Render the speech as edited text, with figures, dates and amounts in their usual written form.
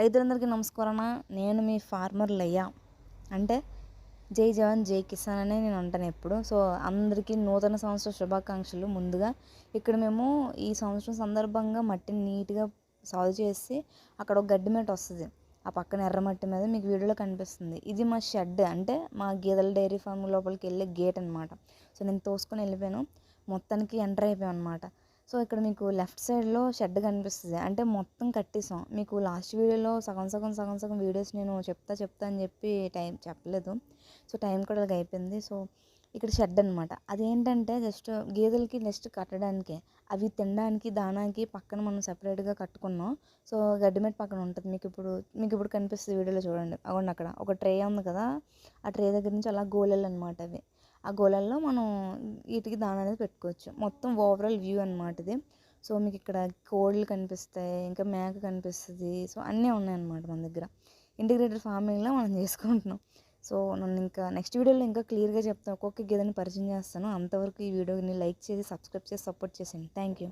రైతులందరికీ నమస్కారం. నేను మీ ఫార్మర్ లయ్య. అంటే జై జవాన్ జై కిసాన్ అనే నేను అంటాను ఎప్పుడు. సో అందరికీ నూతన సంవత్సర శుభాకాంక్షలు. ముందుగా ఇక్కడ మేము ఈ సంవత్సరం సందర్భంగా మట్టిని నీట్గా సాల్వ్ చేసి అక్కడ ఒక గడ్డి మేట వస్తుంది. ఆ పక్కన ఎర్రమట్టి మీద మీకు వీడియోలో కనిపిస్తుంది. ఇది మా షెడ్, అంటే మా గేదెల డైరీ ఫామ్ లోపలికి వెళ్ళే గేట్ అనమాట. సో నేను తోసుకొని వెళ్ళిపోయాను, మొత్తానికి ఎంటర్ అయిపోయాను అనమాట. సో ఇక్కడ మీకు లెఫ్ట్ సైడ్లో షెడ్ కనిపిస్తుంది, అంటే మొత్తం కట్టేసాం. మీకు లాస్ట్ వీడియోలో సగం సగం వీడియోస్ నేను చెప్తా అని చెప్పి టైం చెప్పలేదు. సో టైం కూడా అలాగ అయిపోయింది. సో ఇక్కడ షెడ్ అనమాట. అదేంటంటే జస్ట్ గేదెలకి నెక్స్ట్ కట్టడానికి, అవి తినడానికి దానానికి పక్కన మనం సపరేట్గా కట్టుకున్నాం. సో గడ్డిమెట్ పక్కన ఉంటుంది. మీకు ఇప్పుడు కనిపిస్తుంది వీడియోలో చూడండి. అవ్వండి, అక్కడ ఒక ట్రే ఉంది కదా, ఆ ట్రే దగ్గర నుంచి అలా గోళెలు అనమాట అవి. ఆ గోళల్లో మనం వీటికి దాన అనేది పెట్టుకోవచ్చు. మొత్తం ఓవరాల్ వ్యూ అనమాట ఇది. సో మీకు ఇక్కడ కోళ్ళు కనిపిస్తాయి, ఇంకా మేక కనిపిస్తుంది. సో అన్నీ ఉన్నాయన్నమాట మన దగ్గర. ఇంటిగ్రేటెడ్ ఫార్మింగ్లో మనం చేసుకుంటున్నాం. సో నన్ను ఇంకా నెక్స్ట్ వీడియోలో ఇంకా క్లియర్గా చెప్తాను, ఒక్కొక్క గేదెని పరిచయం చేస్తాను. అంతవరకు ఈ వీడియోని లైక్ చేసి సబ్స్క్రైబ్ చేసి సపోర్ట్ చేసేయండి. Thank you.